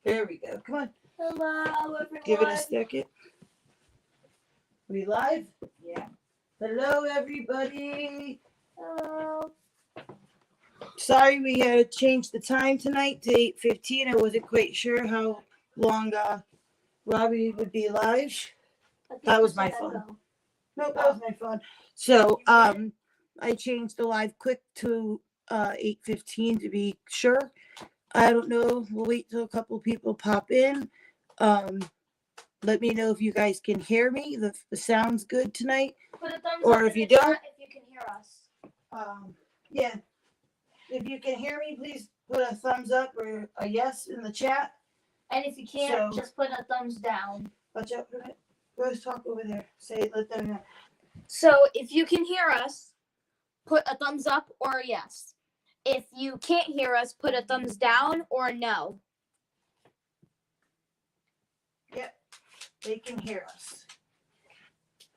There we go. Come on. Hello, everyone. Give it a second. We live? Yeah. Hello, everybody. Hello. Sorry we had to change the time tonight to 8:15. I wasn't quite sure how long Robbie would be live. That was my phone. Nope, that was my phone. So I changed the live quick to 8:15 to be sure. I don't know. We'll wait till a couple people pop in. Let me know if you guys can hear me. The sound's good tonight. Put a thumbs Or up if in you the don't. chat if you can hear us. Yeah. If you can hear me, please put a thumbs up or a yes in the chat. And if you can't, just put a thumbs down. Watch out for it. Go talk over there. Say, let them know. So if you can hear us, put a thumbs up or a yes. If you can't hear us, put a thumbs down or a no. Yep. They can hear us.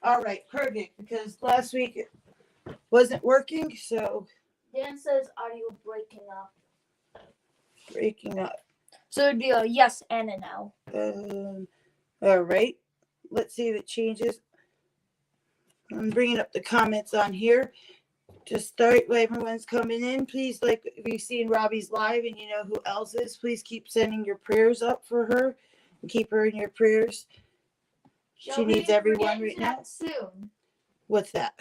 All right, perfect. Because last week it wasn't working, so Dan says audio breaking up. breaking up. So it'd be a yes and a no. All right. Let's see if it changes. I'm bringing up the comments on here. Just start when everyone's coming in. Please, like, if you've seen Robbie's live and you know who else is, please keep sending your prayers up for her and keep her in your prayers. She needs everyone right now. Soon. What's that?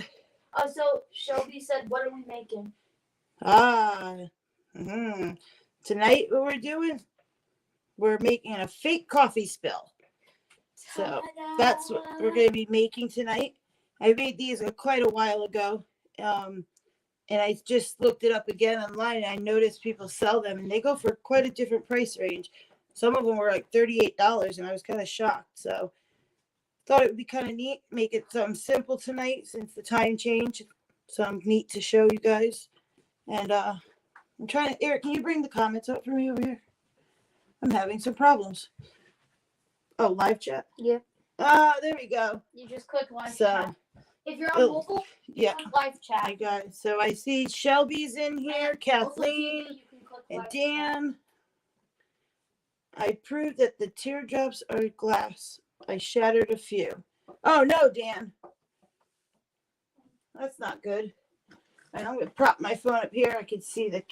Oh, so Shelby said, what are we making? Tonight, what we're doing, we're making a fake coffee spill. So that's what we're going to be making tonight. I made these quite a while ago. And I just looked it up again online and I noticed people sell them and they go for quite a different price range. Some of them were like $38 and I was kind of shocked. So thought it would be kind of neat. Make it something simple tonight since the time change. Something neat to show you guys. And I'm trying to, Eric, can you bring the comments up for me over here? I'm having some problems. Oh, live chat? Yeah. There we go. You just click live chat. If you're on mobile, yeah, live chat. I got it. So I see Shelby's in here, Kathleen, and Dan. I proved that the teardrops are glass. I shattered a few. Oh no, Dan. That's not good. And I'm gonna prop my phone up here. I can see the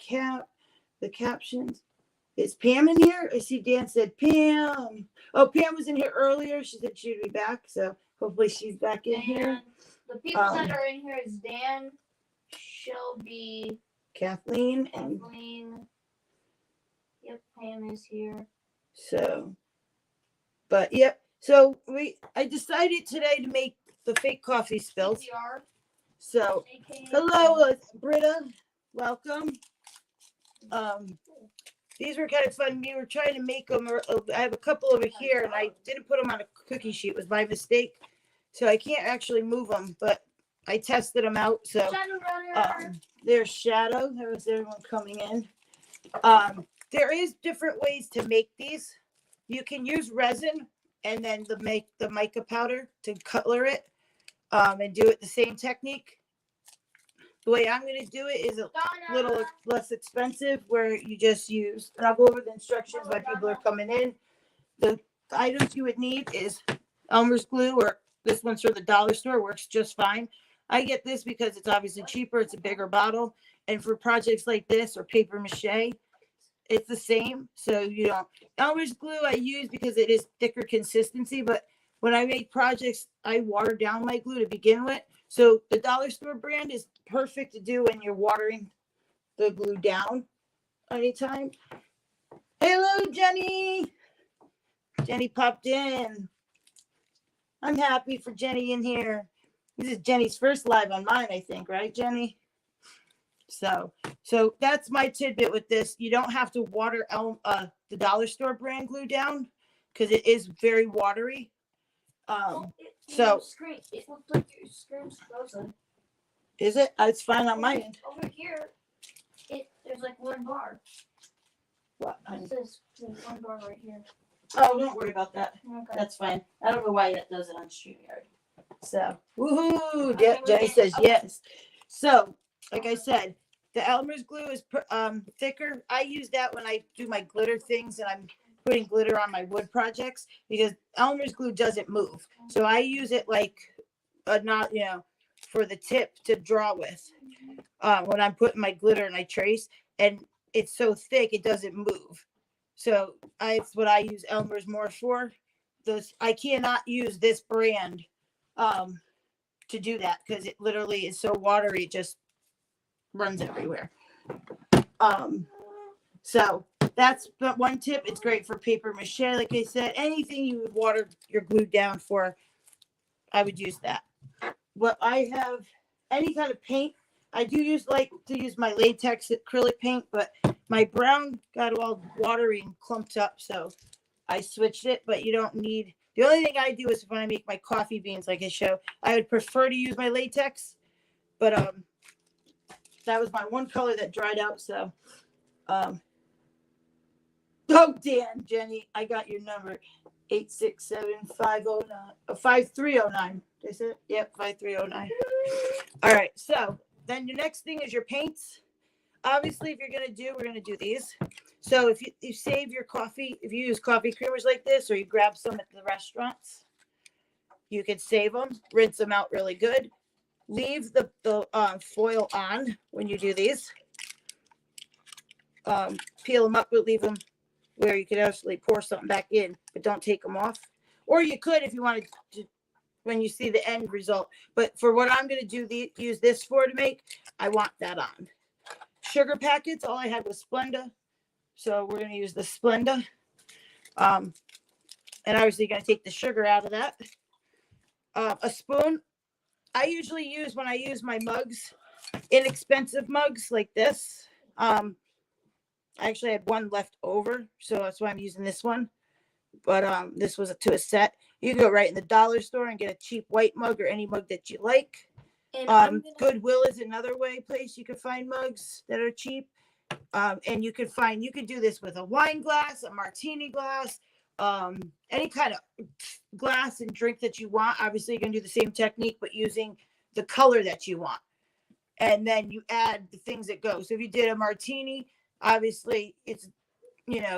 captions. Is Pam in here? I see Dan said Pam. Oh, Pam was in here earlier. She said she'd be back, so hopefully she's back in here. The people that are in here is Dan, Shelby, Kathleen. Yep, Pam is here. So, but yep. So I decided today to make the fake coffee spills. So, hello, Britta. Welcome. These were kind of fun. We were trying to make them. I have a couple over here, and I didn't put them on a cookie sheet. It was my mistake. So I can't actually move them, but I tested them out. So there's Shadow. There was everyone coming in. There is different ways to make these. You can use resin and then make the mica powder to color it and do it the same technique. The way I'm going to do it is a little less expensive where you just use, and I'll go over the instructions while people are coming in. The items you would need is Elmer's glue, or this one's from the dollar store, works just fine. I get this because it's obviously cheaper. It's a bigger bottle. And for projects like this or paper mache, it's the same. So, Elmer's glue I use because it is thicker consistency. But when I make projects, I water down my glue to begin with. So the dollar store brand is perfect to do when you're watering the glue down anytime. Hello, Jenny. Jenny popped in. I'm happy for Jenny in here. This is Jenny's first live on mine, I think, right, Jenny? So that's my tidbit with this. You don't have to water the dollar store brand glue down because it is very watery. It looks like your screen's frozen. Is it? It's fine on my end. Over here, there's like one bar. What? It says there's one bar right here. Oh, don't worry about that. Okay. That's fine. I don't know why it does it on StreamYard. So, woohoo! Jenny says yes. So, like I said, the Elmer's glue is thicker. I use that when I do my glitter things and I'm putting glitter on my wood projects because Elmer's glue doesn't move. So I use it like not, for the tip to draw with when I'm putting my glitter and I trace, and it's so thick it doesn't move. So it's what I use Elmer's more for. I cannot use this brand to do that because it literally is so watery, it just runs everywhere. So that's but one tip. It's great for paper mache, like I said. Anything you would water your glue down for, I would use that. What I have, any kind of paint, I do like to use my latex acrylic paint, but my brown got all watery and clumped up, so I switched it. But you don't need. The only thing I do is when I make my coffee beans, like I show, I would prefer to use my latex, but that was my one color that dried out. So, oh Dan, Jenny, I got your number, 867-509-5309. Is it? Yep, 5309. All right, so then your next thing is your paints. Obviously, if we're gonna do these. So if you save your coffee, if you use coffee creamers like this, or you grab some at the restaurants, you could save them, rinse them out really good. Leave the foil on when you do these. Peel them up, but leave them where you could actually pour something back in, but don't take them off. Or you could if you wanted to when you see the end result. But for what I'm going to do, use this for to make, I want that on. Sugar packets, all I had was Splenda. So we're going to use the Splenda. And obviously going to take the sugar out of that. A spoon. I usually use, when I use my mugs, inexpensive mugs like this. I actually had one left over, so that's why I'm using this one. But this was to a set. You can go right in the dollar store and get a cheap white mug or any mug that you like. Goodwill is another place you can find mugs that are cheap. And you could do this with a wine glass, a martini glass, any kind of glass and drink that you want. Obviously, you're going to do the same technique, but using the color that you want. And then you add the things that go. So if you did a martini, obviously it's,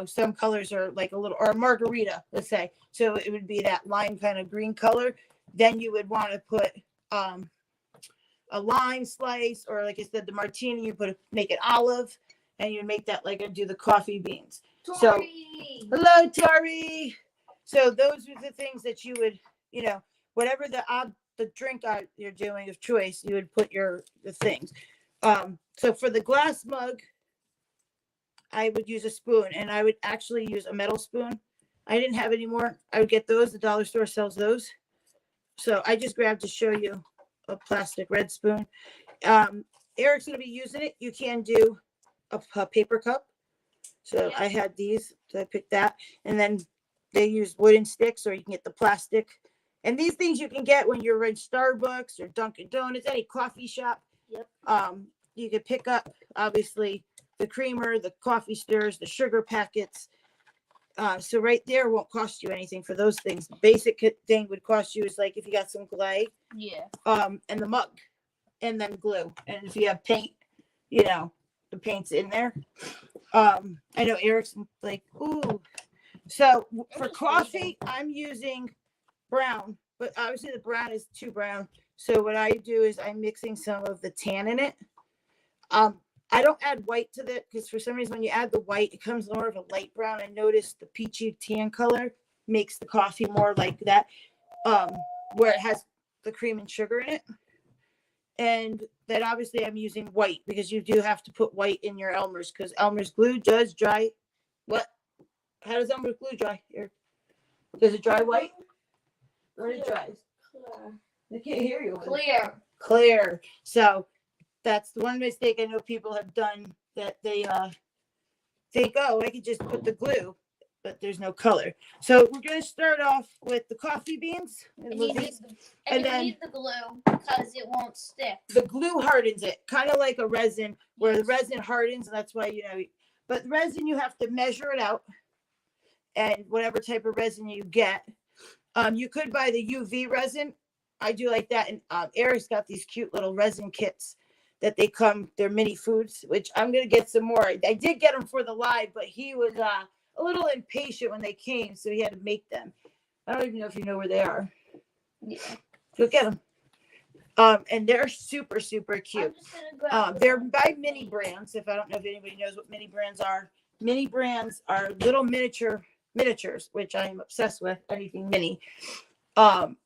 some colors are like a little, or a margarita, let's say. So it would be that lime kind of green color. Then you would want to put a lime slice, or like I said, the martini, you make it olive, and you make that like I do the coffee beans. Tori. So hello, Tori. So those are the things that you would, whatever the drink you're doing of choice, you would put the things. So for the glass mug, I would use a spoon, and I would actually use a metal spoon. I didn't have any more. I would get those. The dollar store sells those. So I just grabbed to show you a plastic red spoon. Eric's going to be using it. You can do a paper cup. So I had these, so I picked that. And then they use wooden sticks, or you can get the plastic. And these things you can get when you're in Starbucks or Dunkin' Donuts, any coffee shop. Yep. You could pick up, obviously, the creamer, the coffee stirrers, the sugar packets. So right there won't cost you anything for those things. The basic thing would cost you is like if you got some clay. Yeah. And the mug, and then glue. And if you have paint, the paint's in there. I know Eric's like, ooh. So for coffee, I'm using brown, but obviously the brown is too brown. So what I do is I'm mixing some of the tan in it. I don't add white to that because for some reason when you add the white, it comes more of a light brown. I noticed the peachy tan color makes the coffee more like that, where it has the cream and sugar in it. And then obviously I'm using white because you do have to put white in your Elmer's because Elmer's glue does dry. What? How does Elmer's glue dry? Here. Does it dry white? Or it dries? Clear. I can't hear you. Clear. So that's the one mistake I know people have done, that they think, oh, I could just put the glue, but there's no color. So we're going to start off with the coffee beans. And you need the glue because it won't stick. The glue hardens it, kind of like a resin, where the resin hardens, and that's why, but resin, you have to measure it out, and whatever type of resin you get. You could buy the UV resin. I do like that, and Eric's got these cute little resin kits that they're mini foods, which I'm going to get some more. I did get them for the live, but he was a little impatient when they came, so he had to make them. I don't even know if you know where they are. Yeah. Go get them. And they're super, super cute. They're by Mini Brands. If I don't know if anybody knows what Mini Brands are. Mini Brands are little miniatures, which I am obsessed with. Anything mini. And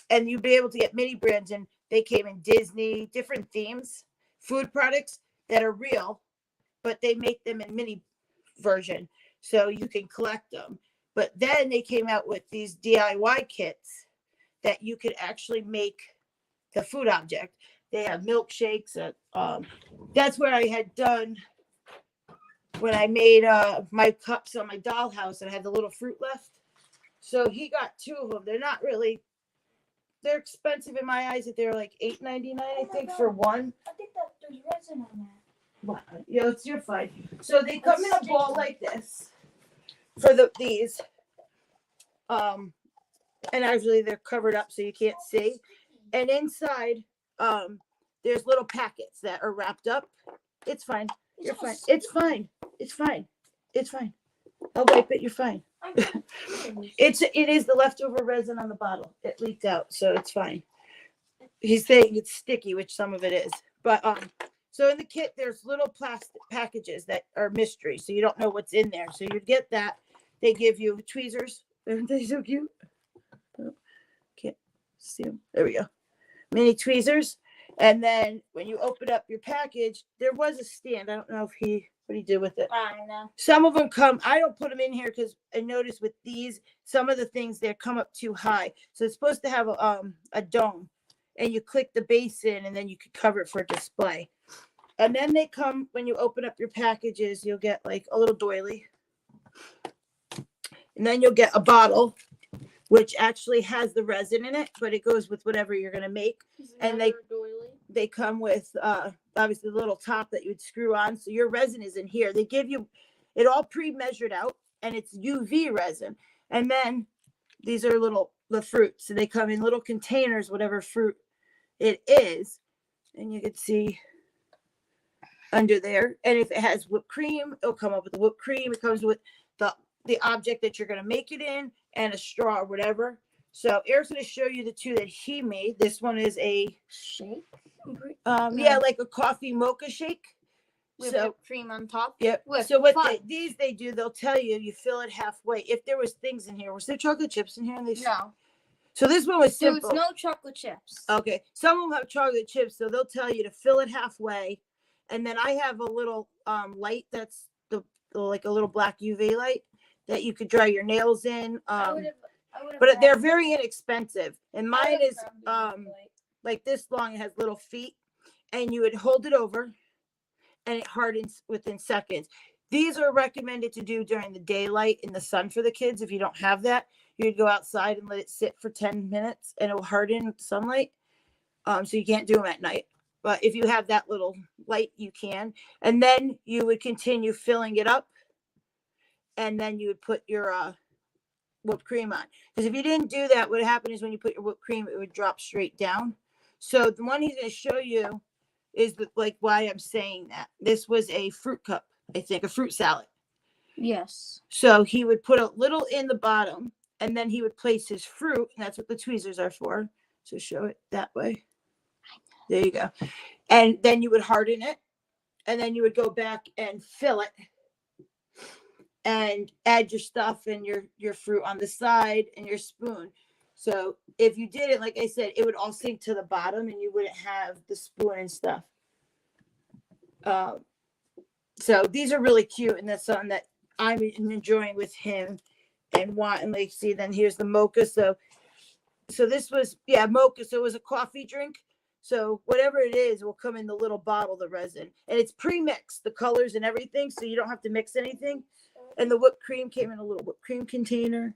you'll be able to get Mini Brands, and they came in Disney, different themes, food products that are real, but they make them in mini version, so you can collect them. But then they came out with these DIY kits that you could actually make the food object. They have milkshakes. That's what I had done when I made my cups on my dollhouse, and I had the little fruit left. So he got 2 of them. They're not really, they're expensive in my eyes. That they're like $8.99, I think, for one. I think that there's resin on that. What? Yeah, you're fine. So they come in a ball like this for these. And actually they're covered up so you can't see. And inside, there's little packets that are wrapped up. It's fine. You're fine. It's fine. It's fine. It's fine. I'll wipe it. You're fine. It is the leftover resin on the bottle. It leaked out, so it's fine. He's saying it's sticky, which some of it is. But so in the kit, there's little plastic packages that are mystery, so you don't know what's in there. So you get that. They give you tweezers. Aren't they so cute? Oh, can't see them. There we go. Mini tweezers. And then when you open up your package, there was a stand. I don't know if what he did with it. I don't know. Some of them come, I don't put them in here because I noticed with these, some of the things, they come up too high. So it's supposed to have a dome, and you click the base in, and then you can cover it for display. And then they come, when you open up your packages, you'll get like a little doily. And then you'll get a bottle, which actually has the resin in it, but it goes with whatever you're going to make. And they come with obviously the little top that you would screw on. So your resin is in here. They give you it all pre-measured out, and it's UV resin. And then these are the fruits. So they come in little containers, whatever fruit it is. And you can see under there. And if it has whipped cream, it'll come up with the whipped cream. It comes with the object that you're going to make it in and a straw or whatever. So Eric's going to show you the 2 that he made. This one is a shake. Yeah, like a coffee mocha shake. With whipped cream on top. Yep. So what they do, they'll tell you fill it halfway. If there was things in here, was there chocolate chips in here? No. So this one was simple. There was no chocolate chips. Okay. Some of them have chocolate chips, so they'll tell you to fill it halfway. And then I have a little light that's like a little black UV light that you could dry your nails in. But they're very inexpensive. And mine is like this long. It has little feet, and you would hold it over, and it hardens within seconds. These are recommended to do during the daylight in the sun for the kids. If you don't have that, you'd go outside and let it sit for 10 minutes, and it will harden with sunlight. So you can't do them at night. But if you have that little light, you can. And then you would continue filling it up. And then you would put your whipped cream on. Because if you didn't do that, what happened is when you put your whipped cream, it would drop straight down. So the one he's going to show you is like why I'm saying that. This was a fruit cup, I think, a fruit salad. Yes. So he would put a little in the bottom, and then he would place his fruit, and that's what the tweezers are for. So show it that way. There you go. And then you would harden it, and then you would go back and fill it and add your stuff and your fruit on the side and your spoon. So if you did it, like I said, it would all sink to the bottom, and you wouldn't have the spoon and stuff. So these are really cute, and that's something that I'm enjoying with him and wanting. Like, see, then here's the mocha. So this was, mocha. So it was a coffee drink. So whatever it is will come in the little bottle, the resin, and it's pre-mixed, the colors and everything, so you don't have to mix anything. And the whipped cream came in a little whipped cream container.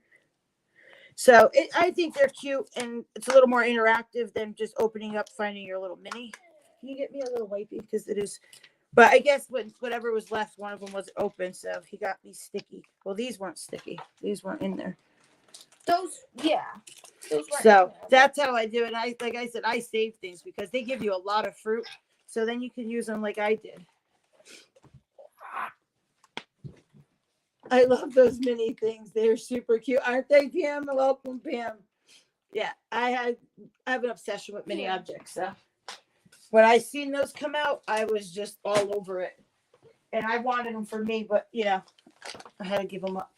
So I think they're cute, and it's a little more interactive than just opening up, finding your little mini. Can you get me a little wipey? Because it is, but I guess whatever was left, one of them wasn't open, so he got these sticky. Well, these weren't sticky. These weren't in there. Those weren't so that's how I do it. Like I said, I save things because they give you a lot of fruit, so then you can use them like I did. I love those mini things. They're super cute, aren't they, Pam? Welcome, Pam. Yeah, I have an obsession with mini objects. So when I seen those come out, I was just all over it, and I wanted them for me, but I had to give them up.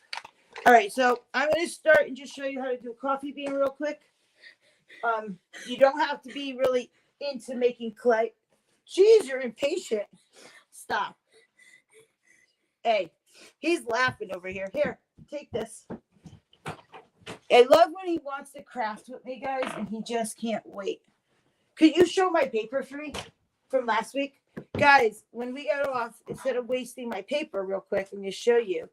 All right, so I'm going to start and just show you how to do a coffee bean real quick. You don't have to be really into making clay. Jeez, you're impatient. Stop. Hey, he's laughing over here. Here, take this. I love when he wants to craft with me, guys, and he just can't wait. Could you show my paper for me from last week? Guys, when we got off, instead of wasting my paper real quick, I'm going to show you.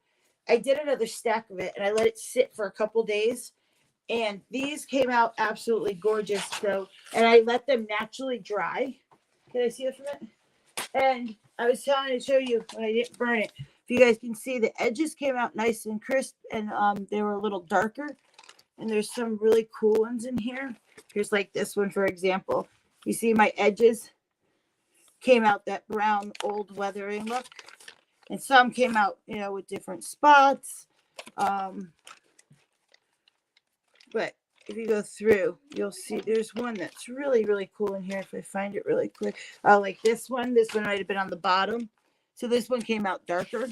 I did another stack of it, and I let it sit for a couple days. And these came out absolutely gorgeous. So, and I let them naturally dry. Can I see it from it? And I was trying to show you when I didn't burn it. If you guys can see, the edges came out nice and crisp, and they were a little darker. And there's some really cool ones in here. Here's like this one, for example. You see my edges came out that brown old weathering look. And some came out, with different spots. But if you go through, you'll see there's one that's really, really cool in here. If I find it really quick. Like this one might have been on the bottom. So this one came out darker.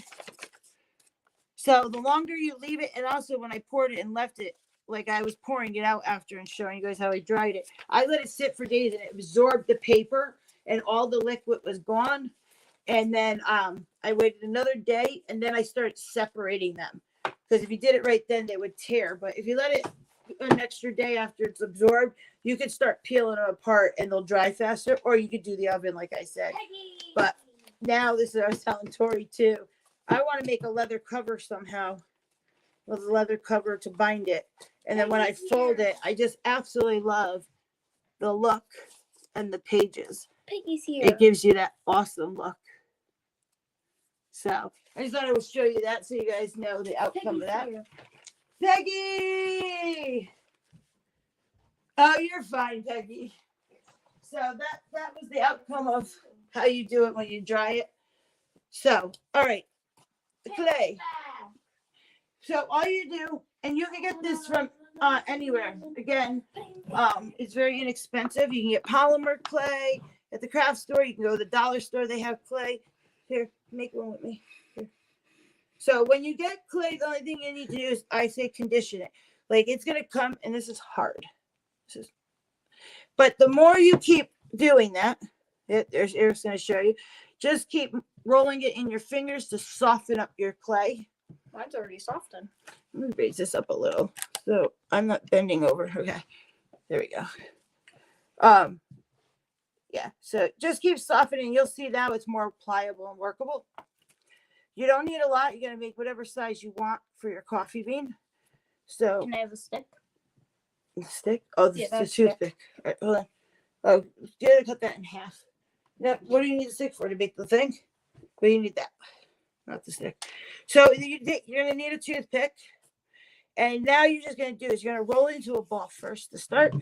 So the longer you leave it, and also when I poured it and left it, like I was pouring it out after and showing you guys how I dried it, I let it sit for days and it absorbed the paper and all the liquid was gone. And then I waited another day and then I started separating them. Because if you did it right then, they would tear. But if you let it an extra day after it's absorbed, you could start peeling them apart and they'll dry faster. Or you could do the oven, like I said. But now, this is what I was telling Tori too. I want to make a leather cover somehow. With a leather cover to bind it. And then when I fold it, I just absolutely love the look and the pages. Peggy's here. It gives you that awesome look. So I just thought I would show you that so you guys know the outcome of that. Here. Peggy! Oh, you're fine, Peggy. So that was the outcome of how you do it when you dry it. So, all right. The clay. So all you do, and you can get this from anywhere. Again, it's very inexpensive. You can get polymer clay at the craft store. You can go to the dollar store. They have clay. Here, make one with me. Here. So when you get clay, the only thing you need to do is, I say, condition it. Like it's going to come, and this is hard. But the more you keep doing that, there's Eric's going to show you. Just keep rolling it in your fingers to soften up your clay. Mine's already softened. Let me raise this up a little so I'm not bending over. Okay, there we go. Yeah, so just keep softening. You'll see now it's more pliable and workable. You don't need a lot. You're gonna make whatever size you want for your coffee bean. So can I have a stick? The stick? Oh, this is a toothpick. All right, hold on. Oh, you gotta cut that in half. Now, what do you need a stick for? To make the thing? Well, you need that. Not the stick. So you're going to need a toothpick. And now you're just going to do is you're going to roll it into a ball first to start.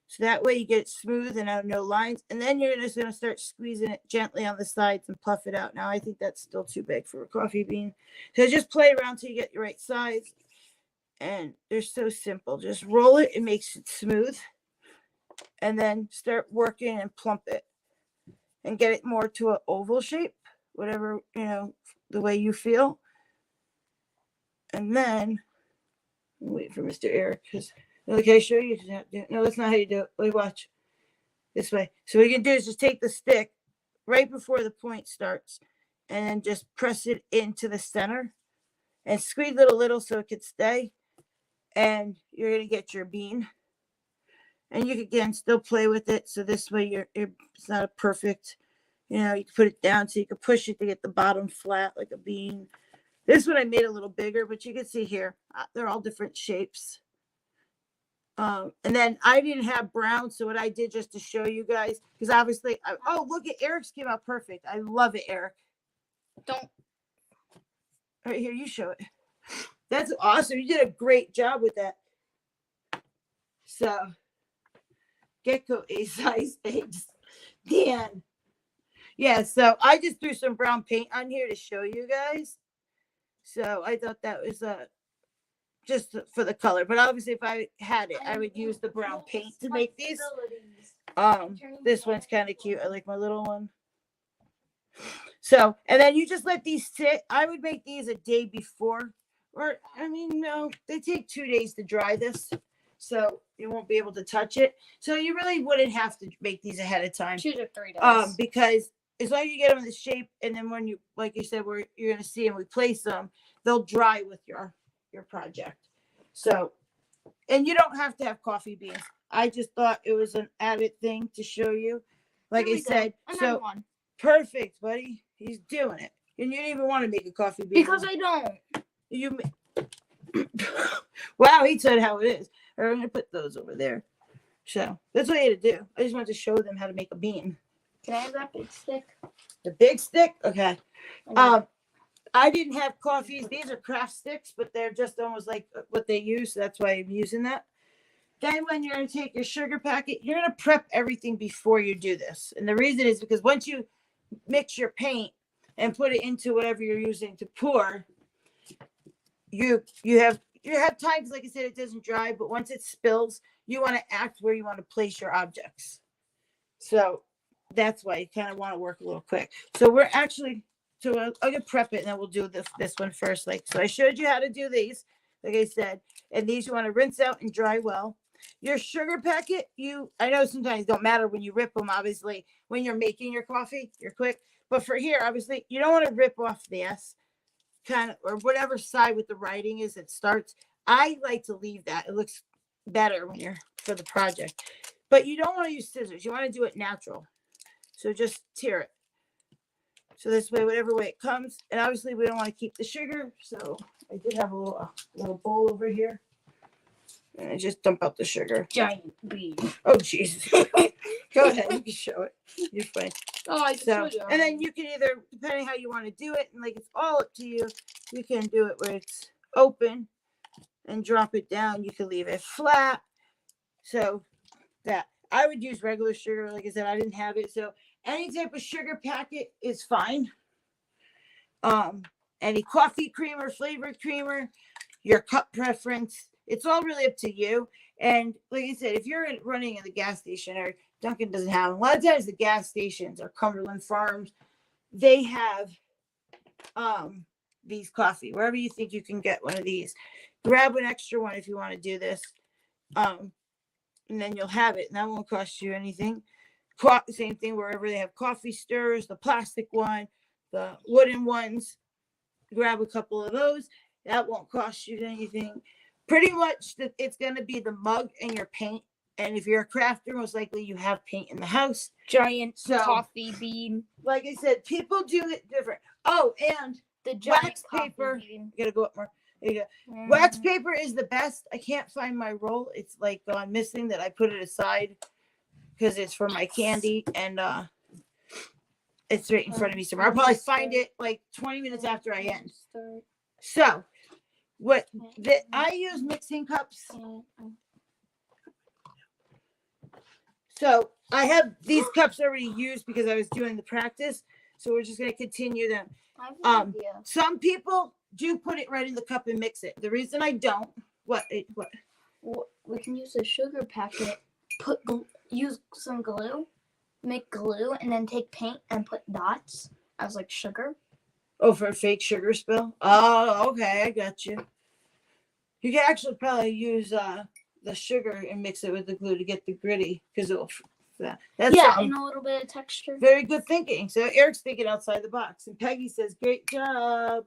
So that way you get it smooth and out no lines. And then you're just going to start squeezing it gently on the sides and puff it out. Now I think that's still too big for a coffee bean. So just play around till you get your right size. And they're so simple. Just roll it. It makes it smooth. And then start working and plump it. And get it more to an oval shape. Whatever, the way you feel. And then wait for Mr. Eric, because can I show you? No, that's not how you do it. Wait, watch this way. So what you can do is just take the stick right before the point starts and then just press it into the center and squeeze it a little so it could stay. And you're going to get your bean. And you can, again, still play with it. So this way it's not a perfect, you can put it down so you can push it to get the bottom flat like a bean. This one I made a little bigger, but you can see here, they're all different shapes. And then I didn't have brown, so what I did just to show you guys, because obviously, look at Eric's came out perfect. I love it, Eric. Don't. Right here, you show it. That's awesome. You did a great job with that. So, Gecko A-size eggs. Dan. Yeah, so I just threw some brown paint on here to show you guys. So I thought that was just for the color. But obviously, if I had it, I would use the brown paint to make these. This one's kind of cute. I like my little one. So, and then you just let these sit. I would make these a day before, or I mean, no, they take 2 days to dry this, so you won't be able to touch it. So you really wouldn't have to make these ahead of time. 2 to 3 days. Because as long as you get them in the shape, and then when you, like you said, where you're gonna see them, we place them, they'll dry with your project. So, and you don't have to have coffee beans. I just thought it was an added thing to show you. Like I said, so one. Perfect, buddy. He's doing it. And you didn't even want to make a coffee bean. Because I don't. You. Wow, he said how it is. All right, I'm gonna put those over there. So that's what I had to do. I just wanted to show them how to make a bean. Can I have that big stick? The big stick? Okay. I didn't have coffees. These are craft sticks, but they're just almost like what they use. So that's why I'm using that. Then when you're going to take your sugar packet, you're going to prep everything before you do this. And the reason is because once you mix your paint and put it into whatever you're using to pour, you have times, like I said, it doesn't dry, but once it spills, you want to act where you want to place your objects. So that's why you kind of want to work a little quick. So we're actually, so I'm going to prep it and then we'll do this one first. So I showed you how to do these, like I said, and these you want to rinse out and dry well. Your sugar packet, I know sometimes don't matter when you rip them, obviously, when you're making your coffee, you're quick. But for here, obviously, you don't want to rip off the S kind of, or whatever side with the writing is that starts. I like to leave that. It looks better when you're for the project. But you don't want to use scissors. You want to do it natural. So just tear it. So this way, whatever way it comes. And obviously, we don't want to keep the sugar. So I did have a little bowl over here. And I just dump out the sugar. Giant bean. Oh, Jesus. Go ahead. You can show it. You're fine. Oh, I So, and then you can either, depending how you want to do it, and like it's all up to you, you can do it where it's open and drop it down. You can leave it flat. So that I would use regular sugar. Like I said, I didn't have it. So any type of sugar packet is fine. Any coffee creamer, flavored creamer, your cup preference. It's all really up to you. And like I said, if you're running in the gas station, or Dunkin' doesn't have them, a lot of times the gas stations or Cumberland Farms, they have these coffee. Wherever you think you can get one of these, grab an extra one if you want to do this. And then you'll have it, and that won't cost you anything. Same thing wherever they have coffee stirrers, the plastic one, the wooden ones. Grab a couple of those. That won't cost you anything. Pretty much it's going to be the mug and your paint. And if you're a crafter, most likely you have paint in the house. Giant coffee bean. Like I said, people do it different. Oh, and the giant wax paper. Bean. You got to go up more. There you go. Wax paper is the best. I can't find my roll. It's like gone missing that I put it aside because it's for my candy. And it's right in front of me somewhere. I'll probably find it like 20 minutes after I end. So I use mixing cups. So I have these cups already used because I was doing the practice. So we're just going to continue them. Some people do put it right in the cup and mix it. The reason I don't, what? We can use a sugar packet, use some glue, make glue, and then take paint and put dots as like sugar. Oh, for a fake sugar spill? Oh, okay, I got you. You can actually probably use the sugar and mix it with the glue to get the gritty, because it will. That's and a little bit of texture. Very good thinking. So Eric's thinking outside the box, and Peggy says, "Great job."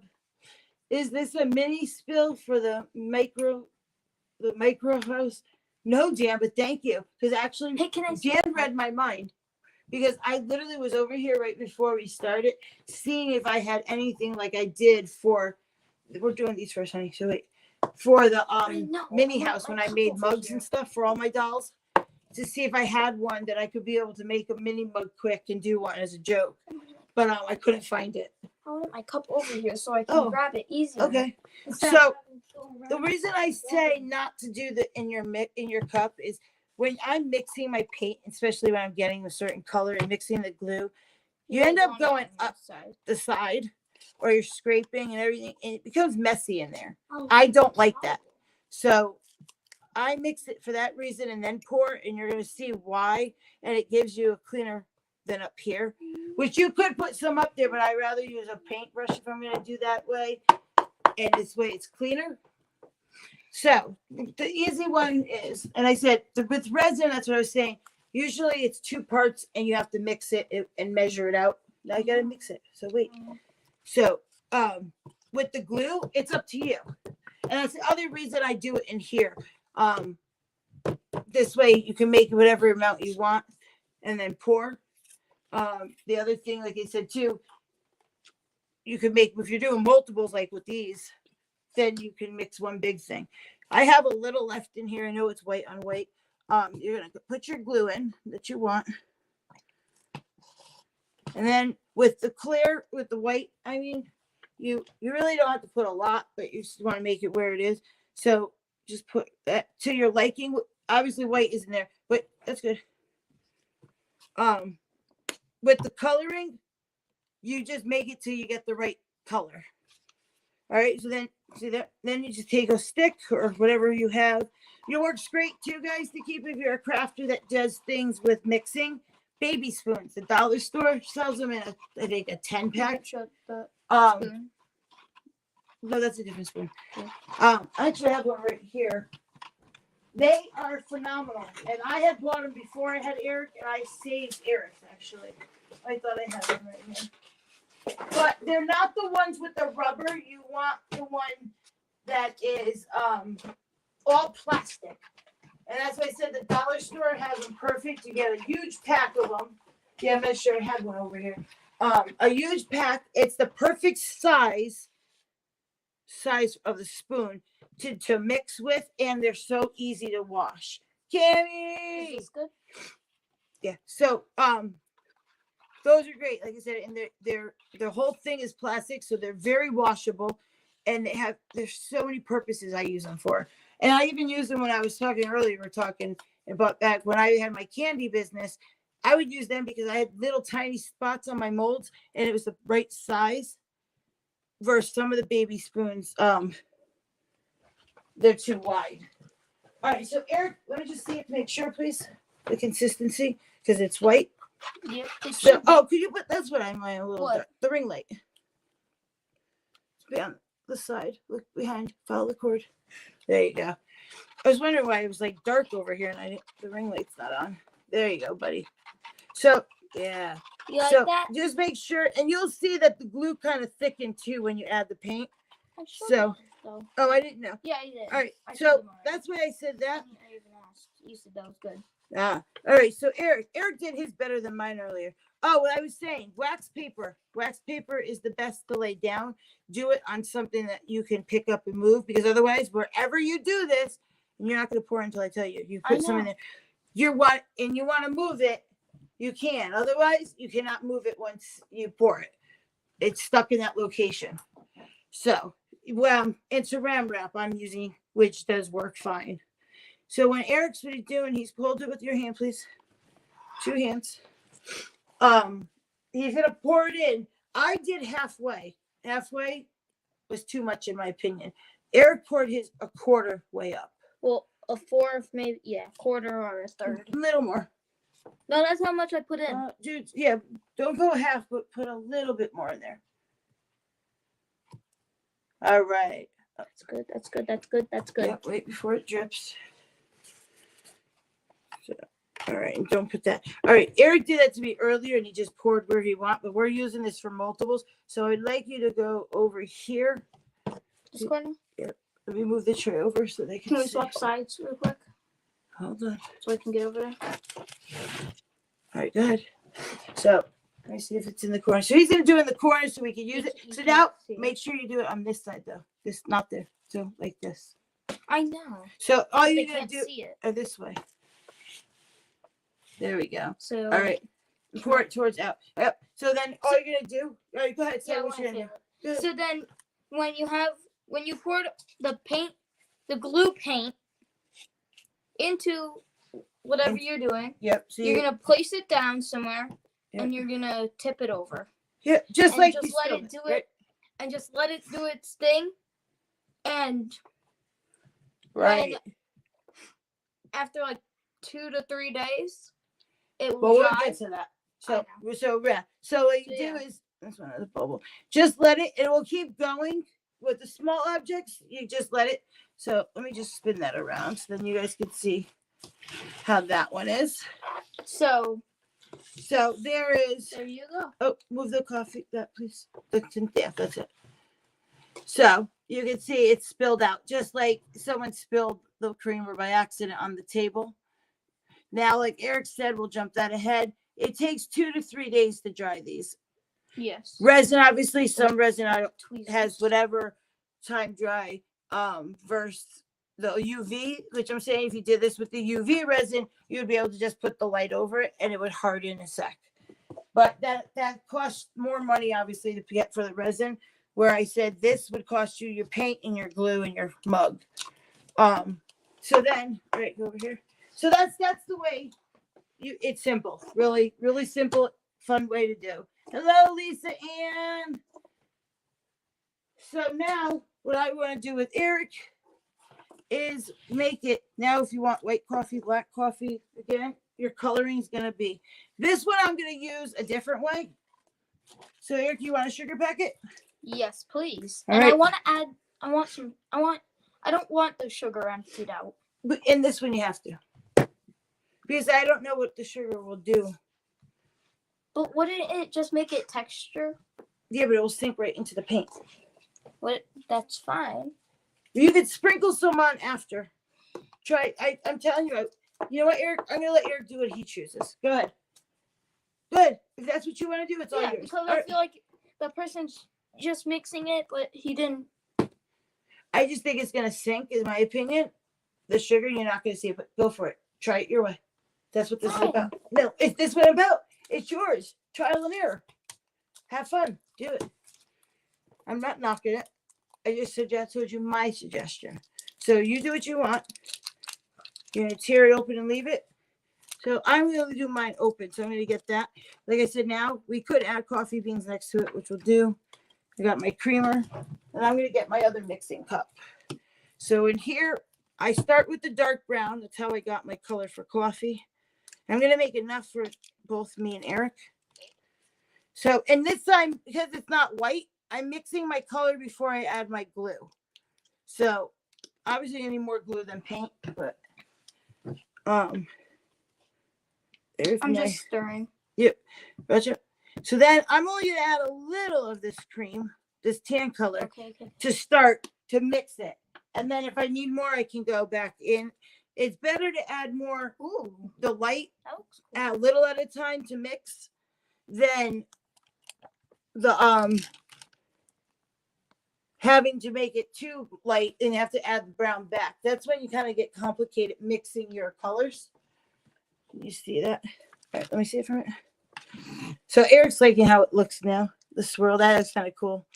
Is this a mini spill for the micro house? No, Dan, but thank you, because actually, hey, Dan read my mind, because I literally was over here right before we started, seeing if I had anything like I did for. We're doing these first, honey. So wait. For the mini house, when I made mugs and stuff for all my dolls, to see if I had one that I could be able to make a mini mug quick and do one as a joke, but I couldn't find it. I want my cup over here so I can grab it easy. Okay. So the reason I say not to do in your cup is when I'm mixing my paint, especially when I'm getting a certain color and mixing the glue, you end up going up the side. or you're scraping and everything, and it becomes messy in there. I don't like that. So I mix it for that reason and then pour, and you're going to see why. And it gives you a cleaner than up here, which you could put some up there, but I rather use a paintbrush if I'm going to do that way. And this way it's cleaner. So the easy one is, and I said with resin, that's what I was saying. Usually it's 2 parts and you have to mix it and measure it out. Now you got to mix it. So wait. So with the glue, it's up to you. And that's the other reason I do it in here. This way you can make whatever amount you want and then pour. The other thing, like I said too, you can make, if you're doing multiples like with these, then you can mix one big thing. I have a little left in here. I know it's white on white. You're gonna put your glue in that you want, and then with the clear, with the white, I mean, you really don't have to put a lot, but you just want to make it where it is. So just put that to your liking. Obviously white isn't there, but that's good. With the coloring, you just make it till you get the right color. All right, so then see that, then you just take a stick or whatever you have. It works great too, guys, to keep if you're a crafter that does things with mixing. Baby spoons. The dollar store sells them in I think a 10-pack. No, that's a different spoon. Yeah. I actually have one right here. They are phenomenal, and I had bought them before I had Eric, and I saved Eric actually. I thought I had them right here. But they're not the ones with the rubber. You want the one that is all plastic. And that's why I said the dollar store has them perfect. You get a huge pack of them. Yeah, I'm not sure I had one over here. A huge pack. It's the perfect size of the spoon to mix with, and they're so easy to wash. Cammy! Is this good? Yeah. So those are great, like I said, and their whole thing is plastic, so they're very washable, and there's so many purposes I use them for. And I even use them when I was talking earlier. We're talking about back when I had my candy business. I would use them because I had little tiny spots on my molds, and it was the right size. Versus some of the baby spoons, they're too wide. All right, so Eric, let me just see it to make sure, please, the consistency, because it's white. Yep. So, could you put, that's what I'm a little What? the ring light. It's be on the side. Look behind. Follow the cord. There you go. I was wondering why it was like dark over here and the ring light's not on. There you go, buddy. So yeah. You like so that? just make sure, and you'll see that the glue kind of thickened too when you add the paint. So oh, I didn't know. Yeah, I did. All right, so that's why I said that. I even asked. You said that was good. All right, so Eric did his better than mine earlier. Oh, what I was saying, wax paper is the best to lay down. Do it on something that you can pick up and move, because otherwise wherever you do this, and you're not going to pour until I tell you, you put some in there, you want to move it, you can. Otherwise you cannot move it once you pour it. It's stuck in that location. So it's a Saran wrap I'm using, which does work fine. So when Eric's what he's doing, he's hold it with your hand, please. 2 hands. He's gonna pour it in. I did halfway. Halfway was too much in my opinion. Eric poured his a quarter way up. Well, a fourth, maybe, yeah, quarter or a third. A little more. No, that's how much I put in. Dude, yeah, don't go half, but put a little bit more in there. All right. That's good. That's good. That's good. That's good. Yeah, wait before it drips. So, all right, and don't put that. All right, Eric did that to me earlier, and he just poured where he wants, but we're using this for multiples. So I'd like you to go over here. This corner? Yeah. Let me move the tray over so they can we swap sides real quick? Hold on. So I can get over there. All right, go ahead. So let me see if it's in the corner. So he's gonna do it in the corner so we can use it. So now make sure you do it on this side though. This not there. So like this. I know. So all They you're gonna can't do see it. this way. There we go. So all right. Pour it towards out. Yep. So then all you're gonna do. All right, go ahead. Say what you're gonna do. So then when you poured the paint, the glue paint into whatever you're doing. Yep. So you're gonna place it down somewhere, yep. and you're gonna tip it over. Yeah, just and like just let it do it. and just let it do its thing. And Right. when, after like 2 to 3 days, it will But we'll dry. get to that. I So what you do is, that's one of the bubble. Just let it will keep going with the small objects. You just let it. So let me just spin that around so then you guys can see how that one is. So there you go. Oh, move the coffee, that please. That's it. So you can see it spilled out, just like someone spilled the creamer by accident on the table. Now, like Eric said, we'll jump that ahead. It takes 2 to 3 days to dry these. Yes. Resin, obviously, some resin Tweezers. has whatever time dry versus the UV, which I'm saying if you did this with the UV resin, you'd be able to just put the light over it and it would harden in a sec. But that costs more money, obviously, to get for the resin, where I said this would cost you your paint and your glue and your mug. So then, right, go over here. So that's the way it's simple. Really, really simple, fun way to do. Hello, Lisa Ann. So now what I want to do with Eric is make it, now if you want white coffee, black coffee, again, your coloring is going to be, this one I'm going to use a different way. So Eric, you want a sugar packet? Yes, please. All and right. I want to add, I don't want the sugar emptied out. But in this one you have to. Because I don't know what the sugar will do. But wouldn't it just make it texture? Yeah, but it will sink right into the paint. That's fine. You could sprinkle some on after. Try. I'm telling you. You know what, Eric? I'm gonna let Eric do what he chooses. Go ahead. Good. If that's what you want to do, it's all yours. Because I feel like the person's just mixing it, but he didn't. I just think it's gonna sink, in my opinion. The sugar, you're not gonna see it, but go for it. Try it your way. That's what this is about. No, it's this what about. It's yours. Trial and error. Have fun. Do it. I'm not knocking it. I just told you my suggestion. So you do what you want. You're going to tear it open and leave it. So I'm going to do mine open. So I'm going to get that. Like I said, now we could add coffee beans next to it, which we'll do. I got my creamer. And I'm going to get my other mixing cup. So in here, I start with the dark brown. That's how I got my color for coffee. I'm going to make enough for both me and Eric. So, and this time, because it's not white, I'm mixing my color before I add my glue. So, obviously, I need more glue than paint, but there's I'm just stirring. Yep, gotcha. So then I'm only gonna add a little of this cream, this tan color, to start to mix it, and then if I need more, I can go back in. It's better to add more. The light, Cool. add a little at a time to mix, than the having to make it too light and you have to add the brown back. That's when you kind of get complicated mixing your colors. Can you see that? All right, let me see it from it. So Eric's liking how it looks now. The swirl, that is kind of cool.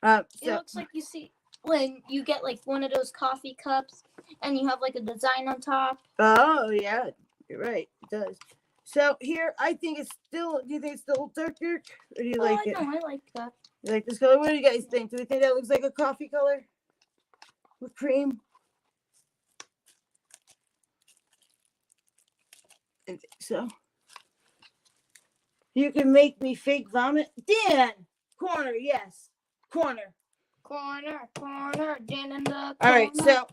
It looks like you see when you get like one of those coffee cups and you have like a design on top. Oh yeah, you're right. It does. So here, I think it's still. Do you think it's still darker, or do you like it? No, I like that. You like this color? What do you guys think? Do we think that looks like a coffee color with cream? I think so. You can make me fake vomit, Dan. Corner, yes, corner. Dan in the corner. All right, so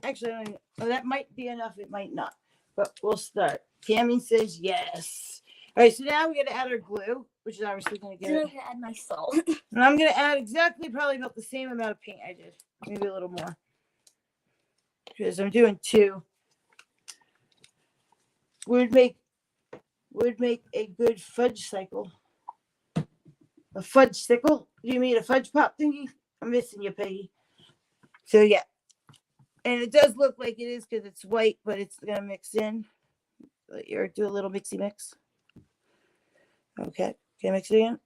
actually, that might be enough. It might not, but we'll start. Tammy says yes. All right, so now we got to add our glue, which is obviously going to get I'm it. going to add my salt. And I'm going to add exactly probably about the same amount of paint I did. Maybe a little more. Because I'm doing 2. Would make a good fudge cycle. A fudge sickle? Do you mean a fudge pop thingy? I'm missing you, Peggy. So yeah. And it does look like it is because it's white, but it's going to mix in. Let Eric do a little mixy mix. Okay. Can I mix it again?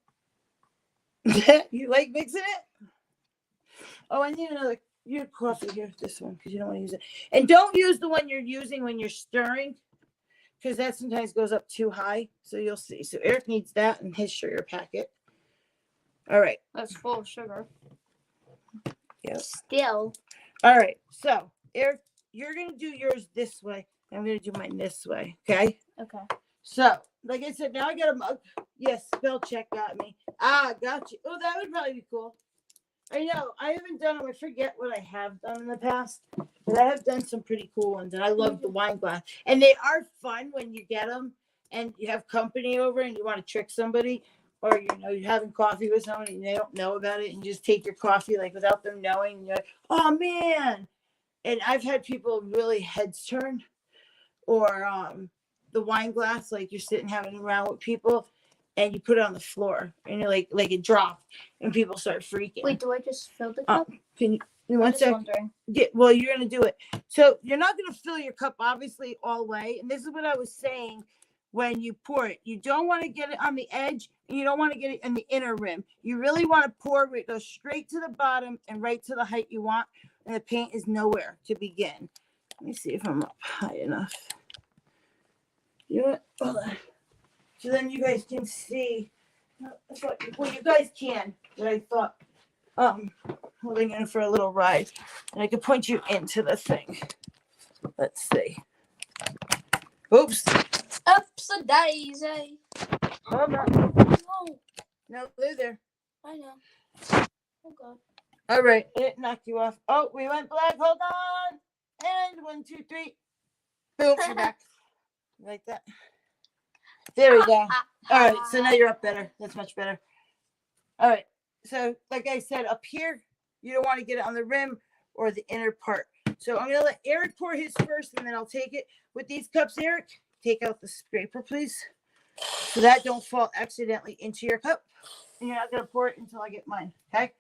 You like mixing it? Oh, I need another. You have coffee here, this one, because you don't want to use it. And don't use the one you're using when you're stirring, because that sometimes goes up too high. So you'll see. So Eric needs that in his sugar packet. All right. That's full of sugar. Yep. Still. All right. So, Eric, you're going to do yours this way. I'm going to do mine this way. Okay. Okay. So, like I said, now I got a mug. Yes, spell check got me. Ah, got you. Oh, that would probably be cool. I know. I haven't done them. I forget what I have done in the past. But I have done some pretty cool ones. And I love the wine glass. And they are fun when you get them and you have company over and you want to trick somebody. Or, you're having coffee with someone and they don't know about it. And you just take your coffee, like, without them knowing. And you're like, oh, man. And I've had people really heads turn. Or the wine glass, like, you're sitting having around with people. And you put it on the floor, and you're like it dropped, and people start freaking. Wait, do I just fill the cup? Can you? I'm One just sec. wondering. Well, you're gonna do it. So you're not gonna fill your cup, obviously, all the way. And this is what I was saying when you pour it. You don't want to get it on the edge, and you don't want to get it in the inner rim. You really want to pour where it goes straight to the bottom and right to the height you want, and the paint is nowhere to begin. Let me see if I'm up high enough. You know what? Hold on. So then you guys can see. Well, you guys can. But I thought, holding in for a little ride, and I could point you into the thing. Let's see. Oops. Ups a daisy. Hold on. No, No, they're there. I know. Oh God. All right, it knocked you off. Oh, we went black. Hold on. And 1, 2, 3. Boom, you're back. Like that. There we go. All right, so now you're up better. That's much better. All right, so like I said, up here, you don't want to get it on the rim or the inner part. So I'm going to let Eric pour his first, and then I'll take it. With these cups, Eric, take out the scraper, please, so that don't fall accidentally into your cup. And you're not going to pour it until I get mine, okay?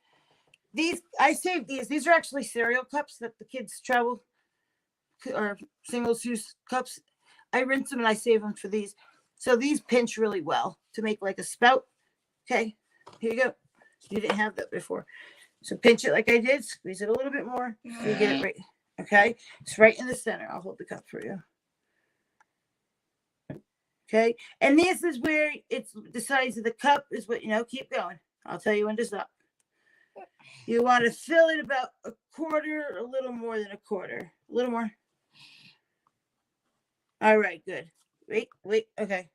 I saved these. These are actually cereal cups that the kids travel, or single-use cups. I rinse them, and I save them for these. So these pinch really well to make like a spout. Okay, here you go. You didn't have that before. So pinch it like I did. Squeeze it a little bit more so you get it right. Okay, it's right in the center. I'll hold the cup for you. Okay, and this is where it's the size of the cup is what, keep going. I'll tell you when to stop. You want to fill it about a quarter, a little more than a quarter. A little more. All right, good. Wait, okay.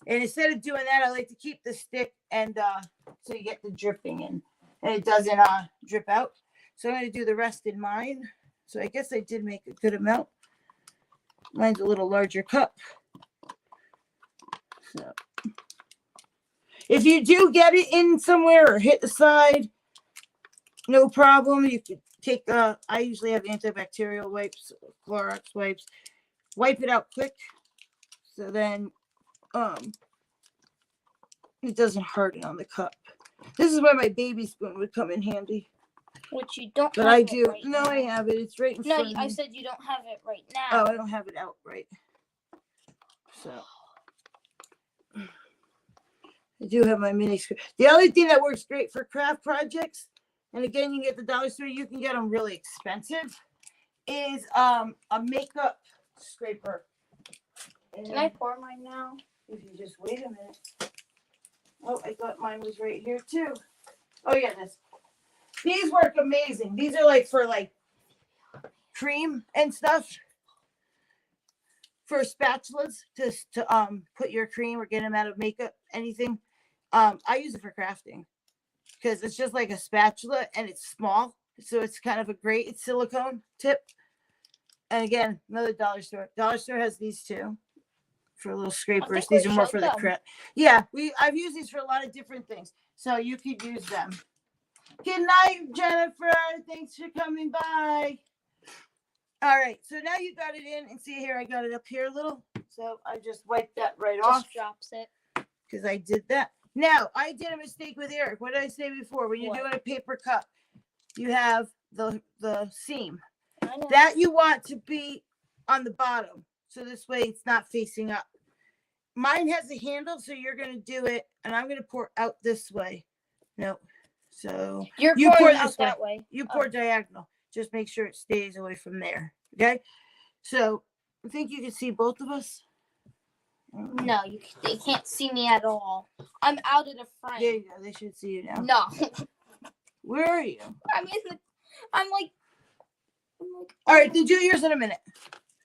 And instead of doing that, I like to keep the stick and so you get the dripping in and it doesn't drip out. So I'm going to do the rest in mine. So I guess I did make a good amount. Mine's a little larger cup. So if you do get it in somewhere or hit the side, no problem. You could take, I usually have antibacterial wipes, Clorox wipes. Wipe it out quick. So then it doesn't harden on the cup. This is where my baby spoon would come in handy. Which you don't. But have I it do. Right No, now. I have it. It's right in front of me. No, I said you don't have it right now. Oh, I don't have it out right. So I do have my mini screw. The other thing that works great for craft projects, and again, you can get the dollar store, you can get them really expensive, is a makeup scraper. And Can I pour mine now? if you just wait a minute. Oh, I thought mine was right here too. Oh yeah, this. These work amazing. These are like for like cream and stuff. For spatulas to put your cream or get them out of makeup, anything. I use it for crafting because it's just like a spatula and it's small, so it's kind of it's silicone tip. And again, another dollar store. Dollar store has these too for little scrapers. These are more for the craft. Yeah, I've used these for a lot of different things, so you could use them. Good night, Jennifer. Thanks for coming by. All right, so now you got it in, and see here, I got it up here a little. So I just wiped that right off. Just drops it. Because I did that. Now, I did a mistake with Eric. What did I say before? When you're doing a paper cup, you have the seam. I know. That you want to be on the bottom. So this way it's not facing up. Mine has a handle, so you're going to do it, and I'm going to pour out this way. No. So you pour pour this out that way. You pour diagonal. Just make sure it stays away from there. Okay? So I think you can see both of us. No, they can't see me at all. I'm out of the frame. There you go. They should see you now. No. Where are you? I'm like. All right, then do yours in a minute.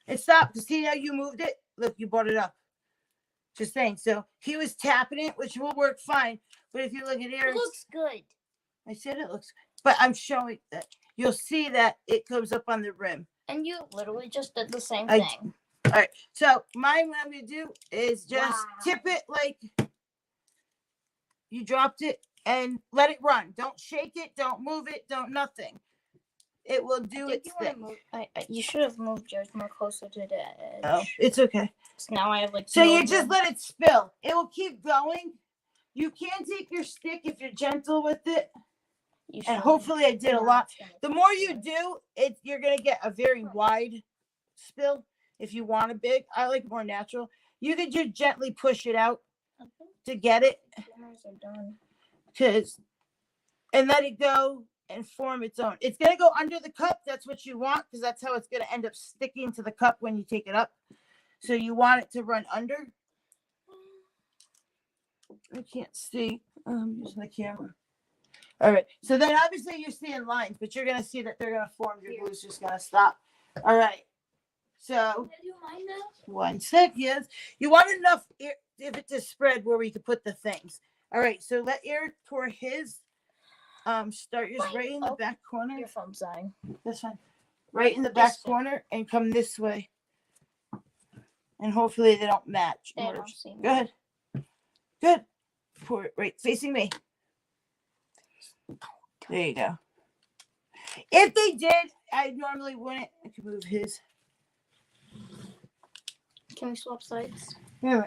It stopped. See how you moved it? Look, you brought it up. Just saying. So he was tapping it, which will work fine. But if you look at Eric's, It looks good. I said it looks, but I'm showing that you'll see that it comes up on the rim. And you literally just did the same I- thing. All right. So mine, what I'm gonna do is just tip it like you dropped it and let it run. Don't shake it. Don't move it. Don't nothing. It will do its thing. You should have moved yours more closer to the edge. Oh, it's okay. So now I have like. So you just let it spill. It will keep going. You can take your stick if you're gentle with it. And hopefully I did a lot. The more you do, you're gonna get a very wide spill. If you want a big, I like more natural. You could just gently push it out to get it, and let it go and form its own. It's gonna go under the cup. That's what you want because that's how it's gonna end up sticking to the cup when you take it up. So you want it to run under. I can't see. I'm using the camera. All right. So then obviously you're seeing lines, but you're gonna see that they're gonna form. Your glue's just gonna stop. All right. So 1 sec. Yes. You want enough if it to spread where we could put the things. All right. So let Eric pour his. Start yours right in the back corner. Your phone's dying. That's fine. Right in the back corner and come this way. And hopefully they don't match. They don't see me. Go ahead. Good. Pour it right facing me. There you go. If they did, I normally wouldn't. I could move his. Can we swap sides? Yeah.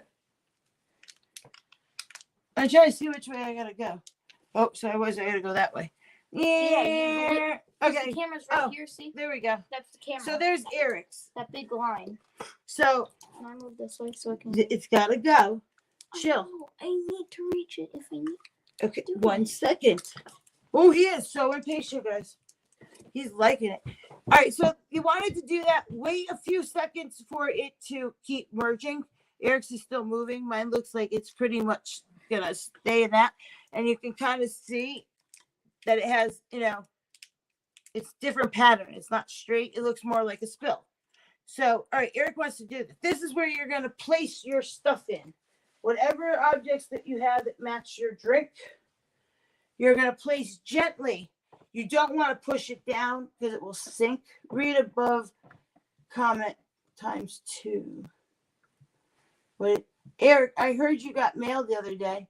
I'm trying to see which way I gotta go. Oh, so I gotta go that way. Yeah. Okay. The camera's right here, see? There we go. That's the camera. So there's Eric's. That big line. So Can I move this way so I can... it's gotta go. Chill. Oh, I need to reach it if I need... Okay, 1 second. Oh, he is so impatient, guys. He's liking it. All right, so you wanted to do that. Wait a few seconds for it to keep merging. Eric's is still moving. Mine looks like it's pretty much gonna stay in that. And you can kind of see that it has, it's different pattern. It's not straight. It looks more like a spill. So, all right, Eric wants to do this. This is where you're going to place your stuff in. Whatever objects that you have that match your drink, you're going to place gently. You don't want to push it down because it will sink. Read above comment ×2. But Eric, I heard you got mail the other day.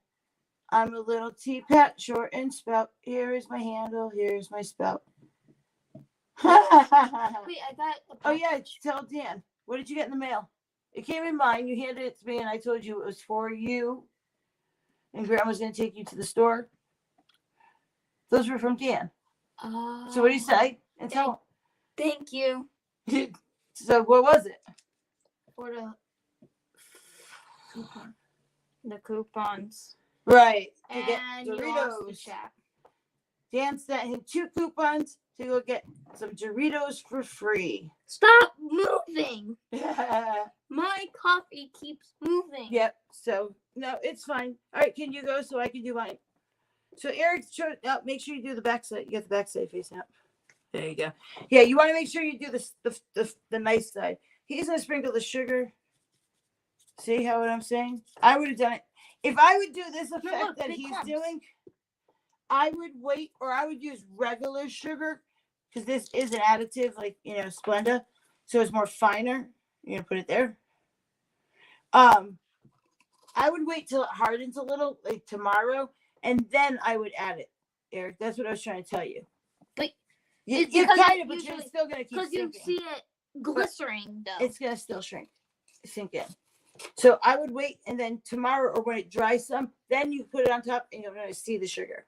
I'm a little teapot, short and spout. Here is my handle. Here's my spout. Wait, I got... Oh, yeah, tell Dan. What did you get in the mail? It came in mine. You handed it to me, and I told you it was for you. And Grandma's going to take you to the store. Those were from Dan. So what do you say? And tell Thank you. So what was it? For the coupons. Right. To get And you lost the Doritos. chat. Dan sent him 2 coupons to go get some Doritos for free. Stop moving. My coffee keeps moving. Yep. So no, it's fine. All right, can you go so I can do mine? So Eric, make sure you do the back side. You got the back side facing up. There you go. Yeah, you want to make sure you do the nice side. He's gonna sprinkle the sugar. See what I'm saying? I would have done it. If I would do this effect that he's doing, I would wait, or I would use regular sugar because this is an additive, like Splenda, so it's more finer. You're gonna put it there. I would wait till it hardens a little, like tomorrow, and then I would add it. Eric, that's what I was trying to tell you. But you because kind of, but you're still gonna keep because you sinking. see it glycerine though. It's gonna still sink in. So I would wait, and then tomorrow, or when it dries some, then you put it on top, and you're gonna see the sugar.